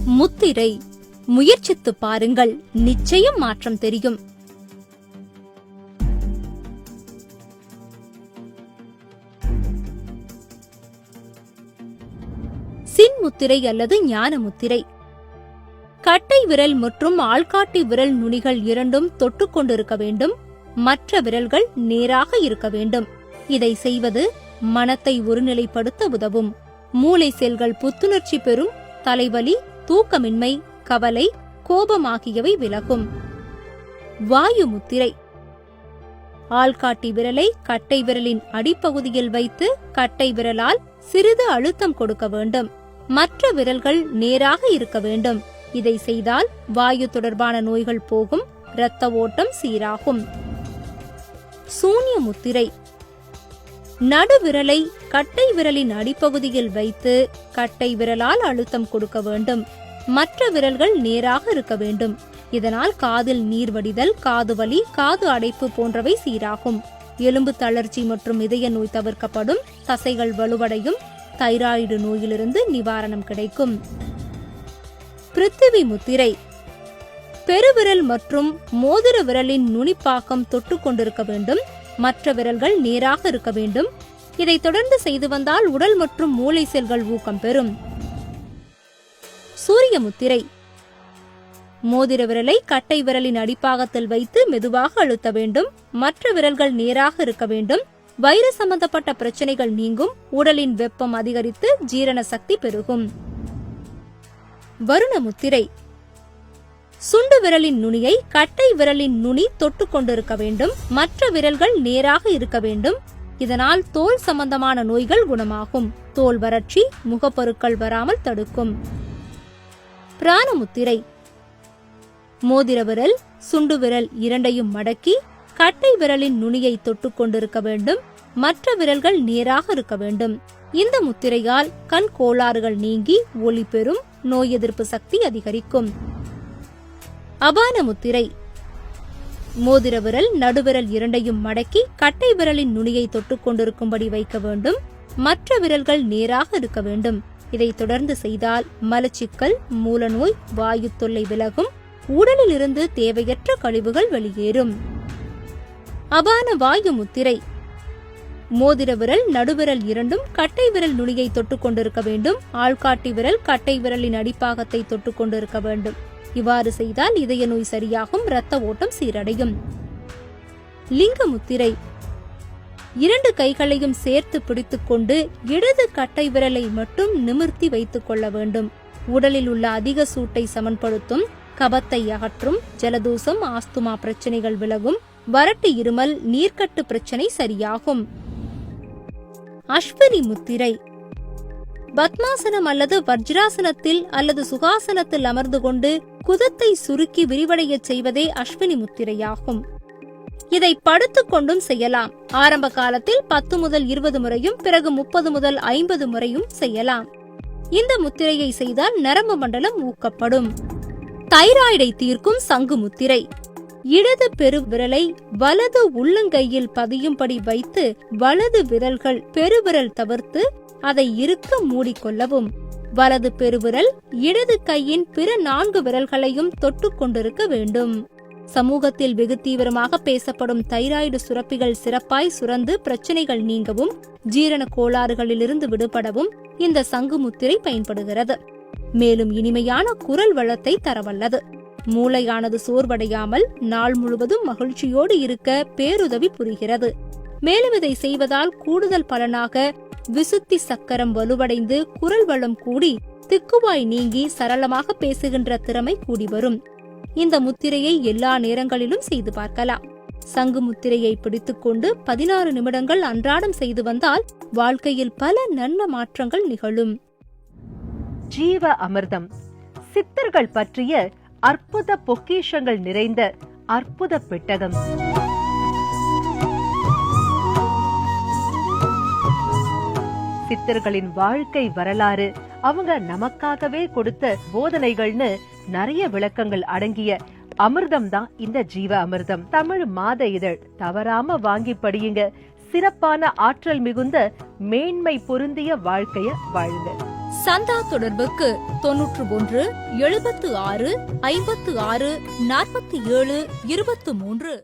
முத்திரை. முயற்சித்து பாருங்கள், நிச்சயம் மாற்றம் தெரியும். சின்முத்திரை அல்லது ஞான முத்திரை. கட்டை விரல் மற்றும் ஆள்காட்டி விரல் நுனிகள் இரண்டும் தொட்டுக் கொண்டிருக்க வேண்டும். மற்ற விரல்கள் நேராக இருக்க வேண்டும். இதை செய்வது மனத்தை ஒருநிலைப்படுத்த உதவும். மூளை செல்கள் புத்துணர்ச்சி பெறும். தலைவலி, தூக்கமின்மை, கவலை, கோபம் ஆகியவை விலகும். வாயு முத்திரை. ஆள்காட்டி விரலை கட்டை விரலின் அடிப்பகுதியில் வைத்து கட்டை விரலால் சிறிது அழுத்தம் கொடுக்க வேண்டும். மற்ற விரல்கள் நேராக இருக்க வேண்டும். இதை செய்தால் வாயு தொடர்பான நோய்கள் போகும். இரத்த ஓட்டம் சீராகும். சூன்ய முத்திரை. நடுவிரலை கட்டை விரலின் அடிப்பகுதியில் வைத்து கட்டை விரலால் அழுத்தம் கொடுக்க வேண்டும். மற்ற விரல்கள் நேராக இருக்க வேண்டும். இதனால் காதில் நீர் வடிதல், காது வலி, காது அடைப்பு போன்றவை சீராகும். எலும்பு தளர்ச்சி மற்றும் இதய நோய் தவிர்க்கப்படும். தசைகள் வலுவடையும். தைராய்டு நோயிலிருந்து நிவாரணம் கிடைக்கும். பிருத்திவி முத்திரை. பெருவிரல் மற்றும் மோதிர விரலின் நுனிப்பாக்கம் தொட்டுக் கொண்டிருக்க வேண்டும். மற்ற விரல்கள் நேராக இருக்க வேண்டும். இதை தொடர்ந்து செய்து வந்தால் உடல் மற்றும் மூளை செல்கள் ஊக்கம் பெறும். சூரிய முத்திரை. மோதிர விரலை கட்டை விரலின் அடிப்பாகத்தில் வைத்து மெதுவாக அழுத்த வேண்டும். மற்ற விரல்கள் நேராக இருக்க வேண்டும். வயிறு சம்பந்தப்பட்ட பிரச்சனைகள் நீங்கும். உடலின் வெப்பம் அதிகரித்து ஜீரண சக்தி பெருகும். வருண முத்திரை. சுண்டு விரலின் நுனியை கட்டை விரலின் நுனி தொட்டுக் கொண்டிருக்க வேண்டும். மற்ற விரல்கள் நேராக இருக்க வேண்டும். இதனால் தோல் சம்பந்தமான நோய்கள் குணமாகும். தோல் வறட்சி, முகப்பருக்கள் வராமல் தடுக்கும். பிராணமுத்திரை. மோதிர விரல், சுண்டு விரல் இரண்டையும் மடக்கி கட்டை விரலின் நுனியை தொட்டுக் கொண்டிருக்க வேண்டும். மற்ற விரல்கள் நேராக இருக்க வேண்டும். இந்த முத்திரையால் கண் கோளாறுகள் நீங்கி ஒளி பெறும். நோய் எதிர்ப்பு சக்தி அதிகரிக்கும். அபான முத்திரை. மோதிர விரல், நடுவிரல் இரண்டையும் மடக்கி கட்டை விரலின் நுனியை தொட்டுக் கொண்டிருக்கும்படி வைக்க வேண்டும். மற்ற விரல்கள் நேராக இருக்க வேண்டும். இதை தொடர்ந்து செய்தால் மலச்சிக்கல், மூலநோய், வாயு தொல்லை விலகும். உடலில் இருந்து தேவையற்ற கழிவுகள் வெளியேறும். அபான வாயு முத்திரை. மோதிர விரல், நடுவிரல் இரண்டும் கட்டை விரல் நுனியை தொட்டுக் கொண்டிருக்க வேண்டும். ஆள்காட்டி விரல் கட்டை விரலின் அடிப்பாகத்தை தொட்டுக் கொண்டிருக்க வேண்டும். இவ்வாறு செய்தால் இதய நோய் சரியாகும். இரத்த ஓட்டம் சீரடையும். லிங்க முத்திரை. இரண்டு கைகளையும் சேர்த்து பிடித்துக் கொண்டு இடது கட்டை விரலை மட்டும் நிமிர்த்தி வைத்துக் கொள்ள வேண்டும். உடலில் உள்ள அதிக சூட்டை சமன்படுத்தும். கபத்தை அகற்றும். ஜலதோஷம், ஆஸ்துமா பிரச்சனைகள் விலகும். வறட்டு இருமல், நீர்க்கட்டு பிரச்சனை சரியாகும். அஸ்வினி முத்திரை. பத்மாசனம் அல்லது வஜ்ராசனத்தில் அல்லது சுகாசனத்தில் அமர்ந்து கொண்டு குதத்தை சுருக்கி விரிவடைய செய்வதே அஸ்வினி முத்திரையாகும். இதை படுத்துக் கொண்டும் செய்யலாம். ஆரம்ப காலத்தில் 10 முதல் 20 முறையும் பிறகு 30 முதல் 50 முறையும் செய்யலாம். இந்த முத்திரையை செய்தால் நரம்பு மண்டலம் ஊக்கப்படும். தைராய்டை தீர்க்கும் சங்கு முத்திரை. இடது பெருவிரலை வலது உள்ளங்கையில் பதியும்படி வைத்து வலது விரல்கள் பெருவிரல் தவிர்த்து அதை இருக்க மூடிக்கொள்ளவும். வலது பெருவிரல் இடது கையின் பிற 4 விரல்களையும் தொட்டுக் கொண்டிருக்க வேண்டும். சமூகத்தில் வெகு தீவிரமாக பேசப்படும் தைராய்டு சுரப்பிகள் சிறப்பாய் சுரந்து பிரச்சனைகள் நீங்கவும் ஜீரண கோளாறுகளிலிருந்து விடுபடவும் இந்த சங்கு முத்திரை பயன்படுகிறது. மேலும் இனிமையான குரல் வளத்தை தரவல்லது. மூளையானது சோர்வடையாமல் நாள் முழுவதும் மகிழ்ச்சியோடு இருக்க பேருதவி புரிகிறது. மேலும் இதை செய்வதால் கூடுதல் பலனாக விசுத்தி சக்கரம் வலுவடைந்து குரல் வளம் கூடி திக்குவாய் நீங்கி சரளமாக பேசுகின்ற திறமை கூடி வரும். இந்த முத்திரையை எல்லா நேரங்களிலும் செய்து பார்க்கலாம். சங்கு முத்திரையை பிடித்துக்கொண்டு 16 நிமிடங்கள் அன்றாடம் செய்து வந்தால் வாழ்க்கையில் பல நல்ல மாற்றங்கள் நிகழும். ஜீவ அமிர்தம். சித்தர்கள் பற்றிய அற்புத பொக்கிஷங்கள் நிறைந்த அற்புத பெட்டகம். சித்தர்களின் வாழ்க்கை வரலாறு, அவங்க நமக்காகவே கொடுத்த போதனைகள்னு நிறைய விளக்கங்கள் அடங்கிய அமிர்தம் தான் இந்த ஜீவ அமிர்தம். தமிழ் மாத இதழ் தவறாம வாங்கி படியுங்க. சிறப்பான ஆற்றல் மிகுந்த மேன்மை பொருந்திய வாழ்க்கைய வாழுங்க. சந்தா தொடர்புக்கு 91 76 56 47 23.